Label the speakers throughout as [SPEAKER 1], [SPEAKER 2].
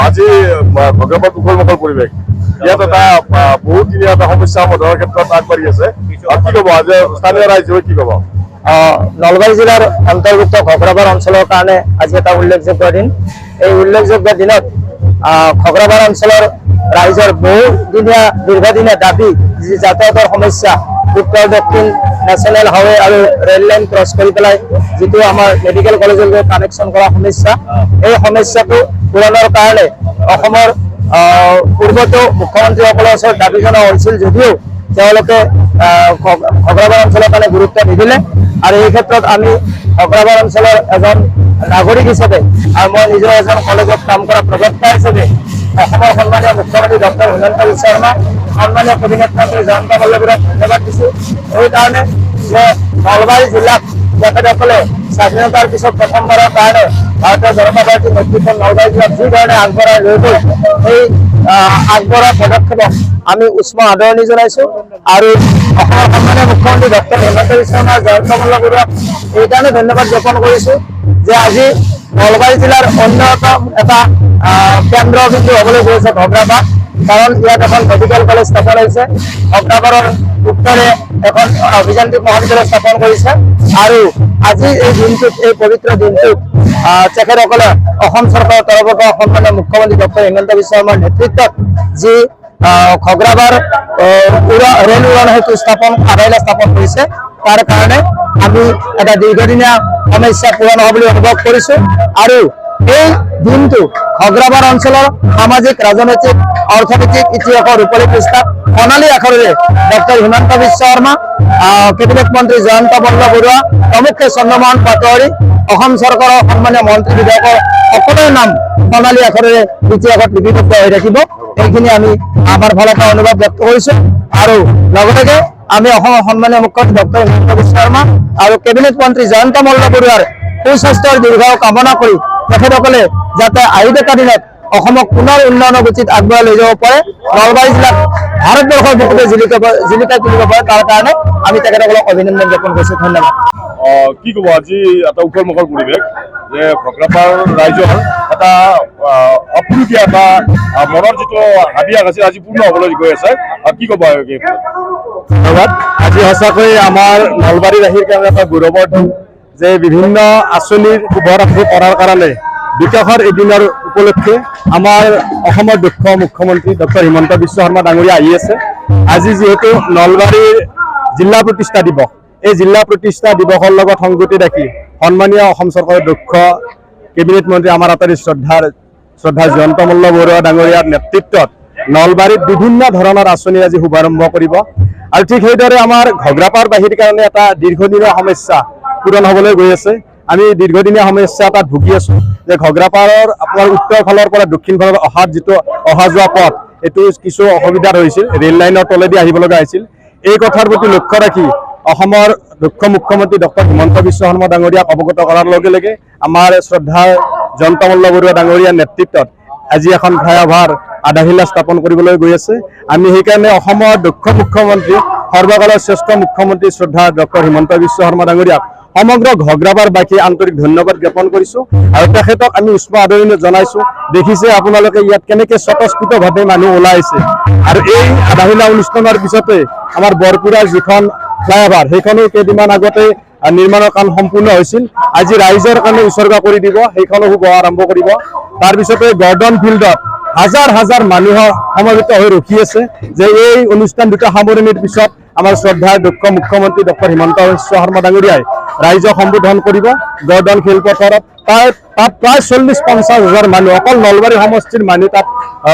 [SPEAKER 1] আজি ভগৱান মুখৰ পৰিৱেশ ইয়াত এটা বহুতখিনি এটা সমস্যা সমাধানৰ ক্ষেত্ৰত আগবাঢ়ি আছে। কি ক'ব আজি স্থানীয় ৰাইজে কি ক'ব?
[SPEAKER 2] নলবাৰী জিলাৰ অন্তৰ্ভুক্ত ঘগ্ৰাবাৰ অঞ্চলৰ কাৰণে আজি এটা উল্লেখযোগ্য দিন। এই উল্লেখযোগ্য দিনত ঘগ্ৰাবাৰ অঞ্চলৰ ৰাইজৰ বহুদিনীয়া দীৰ্ঘদিনীয়া দাবী যি যাতায়াতৰ সমস্যা, উত্তৰ দক্ষিণ নেশ্যনেল হাইৱে আৰু ৰেল লাইন ক্ৰছ কৰি পেলাই যিটো আমাৰ মেডিকেল কলেজৰ কানেকশ্যন কৰা সমস্যা, এই সমস্যাটো পূৰণৰ কাৰণে অসমৰ পূৰ্বতো মুখ্যমন্ত্ৰীসকলৰ ওচৰত দাবী জনোৱা হৈছিল যদিও তেওঁলোকে ঘগ্ৰাবাৰ অঞ্চলৰ কাৰণে গুৰুত্ব নিদিলে। আৰু এই ক্ষেত্ৰত আমি ঘগ্ৰাবাৰ অঞ্চলৰ এজন নাগৰিক হিচাপে আৰু মই নিজৰ এজন কলেজত কাম কৰা প্ৰবক্তা হিচাপে অসমৰ সন্মানীয় মুখ্যমন্ত্ৰী ডক্টৰ হিমন্ত বিশ্ব শৰ্মা, সন্মানীয় কেবিনেট মন্ত্ৰী জয়ন্ত মল্লবীৰক ধন্যবাদ দিছোঁ। সেইকাৰণে যে নলবাৰী জিলাত তেখেতসকলে স্বাধীনতাৰ পিছত প্ৰথমবাৰৰ কাৰণে ভাৰতীয় জনতা পাৰ্টীৰ নেতৃত্বত নলবাৰী জিলাত যি ধৰণে আগবঢ়াই লৈ গ'ল, সেই আগবঢ়োৱা পদক্ষেপক আমি উষ্ম আদৰণি জনাইছোঁ। আৰু অসমৰ সন্মানীয় মুখ্যমন্ত্ৰী ডক্টৰ হিমন্ত বিশ্ব শৰ্মা, জয়ন্ত মল্লবীৰক এইকাৰণে ধন্যবাদ জ্ঞাপন কৰিছোঁ যে আজি নলবাৰী জিলাৰ অন্যতম এটা কেন্দ্ৰবিন্দু হ'বলৈ গৈছে ঘগ্ৰাবাৰ। কাৰণ ইয়াত এখন মেডিকেল কলেজ স্থাপন হৈছে, ঘগ্ৰাবাৰৰ উত্তৰে এখন অভিযান্ত্ৰিক মহাবিদ্যালয় স্থাপন কৰিছে। আৰু আজি এই দিনটোত, এই পবিত্ৰ দিনটোত তেখেতসকলে অসম চৰকাৰৰ তৰফৰ পৰা সন্মানীয় মুখ্যমন্ত্ৰী ডক্টৰ হিমন্ত বিশ্ব শৰ্মাৰ নেতৃত্বত যি ঘগ্ৰাবাৰ ৰেল উৰণ সেতু আধাৰশিলা স্থাপন কৰিছে, তাৰ কাৰণে আমি এটা দীৰ্ঘদিনীয়া সমস্যা পূৰণ হোৱা বুলি অনুভৱ কৰিছোঁ। আৰু এই দিনটো ঘগ্ৰাবাৰ অঞ্চলৰ সামাজিক, ৰাজনৈতিক, অৰ্থনৈতিক ইতিহাসৰ ৰূপলী পৃষ্ঠাত সোণালী আখৰেৰে ডক্টৰ হিমন্ত বিশ্ব শৰ্মা, কেবিনেট মন্ত্ৰী জয়ন্ত বৰুৱা প্ৰমুখ্যে চন্দ্ৰমোহন পাটোৱাৰী, অসম চৰকাৰৰ সন্মানীয় মন্ত্ৰী বিধায়কৰ সকলোৰে নাম সোণালী আখৰেৰে ইতিহাসত লিপিবদ্ধ হৈ থাকিব। এইখিনি আমি আমাৰ ফালৰ পৰা অনুভৱ ব্যক্ত কৰিছোঁ। আৰু লগতে আমি অসমৰ সন্মানীয় মুখ্যমন্ত্ৰী ডক্টৰ হিমন্ত বিশ্ব শৰ্মা আৰু কেবিনেট মন্ত্ৰী জয়ন্ত বৰুৱাৰ সুস্বাস্থ্যৰ দীৰ্ঘায়ু কামনা কৰি তেখেতসকলে যাতে আহি থকা দিনত অসমক পুনৰ উন্নয়নৰ গতিত আগবঢ়াই লৈ যাব পাৰে, নলবাৰী জিলাক ভাৰতবৰ্ষৰ বুকুতে জিলিকাই তুলিব পাৰে, তাৰ কাৰণে আমি তেখেতসকলক অভিনন্দন জ্ঞাপন কৰিছোঁ। ধন্যবাদ।
[SPEAKER 1] কি ক'ব আজি এটা উখল মুখল পৰিৱেশ যে ঘগ্ৰাবাৰ ৰাইজৰ এটা আপুৰুগীয়া এটা মনৰ যিটো হাবিয়াস আছিল আজি পূৰ্ণ হ'বলৈ গৈ আছে, কি ক'ব?
[SPEAKER 2] ধন্যবাদ। আজি সঁচাকৈ আমাৰ নলবাৰীবাসীৰ কাৰণে এটা গৌৰৱৰ দিন যে বিভিন্ন আঁচনিৰ শুভাৰম্ভ কৰাৰ কাৰণে বিকাশৰ এদিনৰ উপলক্ষে আমাৰ অসমৰ দক্ষ মুখ্যমন্ত্ৰী ডক্টৰ হিমন্ত বিশ্ব শৰ্মা ডাঙৰীয়া আহি আছে। আজি যিহেতু নলবাৰীৰ জিলা প্ৰতিষ্ঠা দিৱস, এই জিলা প্ৰতিষ্ঠা দিৱসৰ লগত সংগতি ৰাখি সন্মানীয় অসম চৰকাৰৰ দক্ষ কেবিনেট মন্ত্ৰী আমাৰ আটাইৰে শ্ৰদ্ধা জয়ন্ত বৰুৱা ডাঙৰীয়াৰ নেতৃত্বত নলবাৰীত বিভিন্ন ধৰণৰ আঁচনি আজি শুভাৰম্ভ কৰিব। আৰু ঠিক সেইদৰে আমাৰ ঘগ্ৰাবাৰবাসীৰ কাৰণে এটা দীৰ্ঘদিনীয়া সমস্যা পূৰণ হ'বলৈ গৈ আছে। আমি দীৰ্ঘদিনীয়া সমস্যা এটাত ভুগি আছোঁ যে ঘগ্ৰাবাৰৰ আপোনাৰ উত্তৰ ফালৰ পৰা দক্ষিণ ফালৰ যিটো অহা যোৱা পথ, এইটো কিছু অসুবিধাত হৈছিল, ৰেল লাইনৰ তলেদি আহিব লগা হৈছিল। এই কথাৰ প্ৰতি লক্ষ্য ৰাখি অসমৰ দক্ষ মুখ্যমন্ত্ৰী ডক্টৰ হিমন্ত বিশ্ব শৰ্মা ডাঙৰীয়াক অৱগত কৰাৰ লগে লগে আমাৰ শ্ৰদ্ধা জয়ন্ত বৰুৱা ডাঙৰীয়াৰ নেতৃত্বত আজি এখন ফ্লাইঅভাৰ আধাৰশিলা স্থাপন কৰিবলৈ গৈ আছে। আমি সেইকাৰণে অসমৰ দক্ষ মুখ্যমন্ত্ৰী, সৰ্বকালৰ শ্ৰেষ্ঠ মুখ্যমন্ত্ৰী শ্ৰদ্ধা ডক্টৰ হিমন্ত বিশ্ব শৰ্মা ডাঙৰীয়াক সমগ্ৰ ঘগ্ৰাবাৰবাসী আন্তৰিক ধন্যবাদ জ্ঞাপন কৰিছোঁ। আৰু তেখেতক আমি উষ্ম আদৰণি জনাইছোঁ। দেখিছে আপোনালোকে ইয়াত কেনেকৈ স্বতঃস্ফূৰ্তভাৱে মানুহ ওলাইছে। আৰু এই আধাৰশিলা অনুষ্ঠানৰ পিছতে আমাৰ বৰপুৰাৰ যিখন ফ্লাইঅভাৰ, সেইখনো কেইদিনমান আগতে নিৰ্মাণৰ কাম সম্পূৰ্ণ হৈছিল। আজি ৰাইজৰ কাৰণে উচৰ্গা কৰি দিব, সেইখনো শুভ আৰম্ভ কৰিব। তাৰপিছতে গৰ্ডন ফিল্ডত
[SPEAKER 3] হাজাৰ হাজাৰ মানুহ সমবেত হৈ ৰখি আছে যে এই অনুষ্ঠান দুটা সামৰণিৰ পিছত আমাৰ শ্ৰদ্ধাৰ দক্ষ মুখ্যমন্ত্ৰী ডক্টৰ হিমন্ত বিশ্ব শৰ্মা ডাঙৰীয়াই ৰাইজক সম্বোধন কৰিব গৰ্ডন খেলপথাৰত। তাত প্ৰায় 40-50 হাজাৰ মানুহ অকল নলবাৰী সমষ্টিৰ মানুহ তাত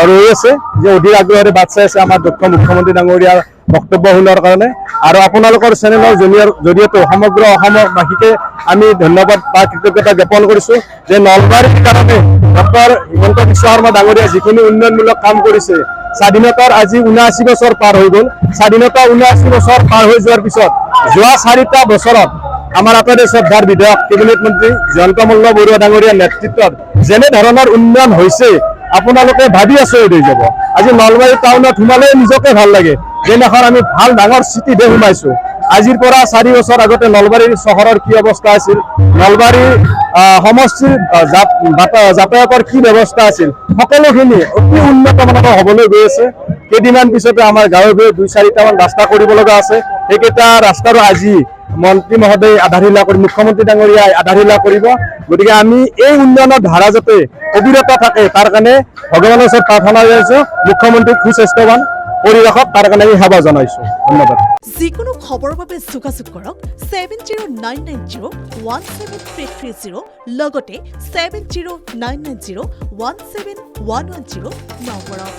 [SPEAKER 3] ৰৈ আছে, যে অধীৰ আগ্ৰহেৰে বাট চাই আছে আমাৰ দক্ষ মুখ্যমন্ত্ৰী ডাঙৰীয়াৰ বক্তব্য শুনাৰ কাৰণে। আৰু আপোনালোকৰ চেনেলৰ জৰিয়তে সমগ্ৰ অসমবাসীকে আমি ধন্যবাদ বা কৃতজ্ঞতা জ্ঞাপন কৰিছোঁ যে নলবাৰীৰ কাৰণে ডক্টৰ হিমন্ত বিশ্ব শৰ্মা ডাঙৰীয়াই যিখিনি উন্নয়নমূলক কাম কৰিছে। স্বাধীনতাৰ আজি 79 বছৰ পাৰ হৈ গ'ল। স্বাধীনতা 79 বছৰ পাৰ হৈ যোৱাৰ পিছত যোৱা 4টা বছৰত আমাৰ আটাইৰে শ্ৰদ্ধাৰ বিধায়ক কেবিনেট মন্ত্ৰী জয়ন্ত মল্ল বৰুৱা ডাঙৰীয়াৰ নেতৃত্বত যেনে ধৰণৰ উন্নয়ন হৈছে আপোনালোকে ভাবি আচৰিত হৈ যাব। আজি নলবাৰী টাউনত সোমালে নিজকে ভাল লাগে, যেন এখন আমি ভাল ডাঙৰ চিটিতে সোমাইছোঁ। আজিৰ পৰা 4 বছৰ আগতে নলবাৰী চহৰৰ কি অৱস্থা আছিল, নলবাৰী সমষ্টিৰ যাতায়াতৰ কি ব্যৱস্থা আছিল, সকলোখিনি অতি উন্নত মানৰ হ'বলৈ গৈ আছে। কেইদিনমান পিছতে আমাৰ গাঁৱে গাঁৱে 2-4টামান ৰাস্তা কৰিব লগা আছে। সেইকেইটা ৰাস্তাৰো আজি মন্ত্ৰী মহোদয়ে আধাৰশিলা কৰি মুখ্যমন্ত্ৰী ডাঙৰীয়াই আধাৰশিলা কৰিব। গতিকে আমি এই উন্নয়নৰ ধাৰা যাতে অবিৰত থাকে তাৰ কাৰণে ভগৱানৰ ওচৰত প্ৰাৰ্থনা জনাইছোঁ, মুখ্যমন্ত্ৰীক সুস্বাস্থ্যৱান কৰি ৰাখক, তাৰ কাৰণে আমি সেৱা জনাইছোঁ। ধন্যবাদ।
[SPEAKER 4] যিকোনো খবৰৰ বাবে যোগাযোগ কৰক 7099017330 লগতে 7099017110 নম্বৰত।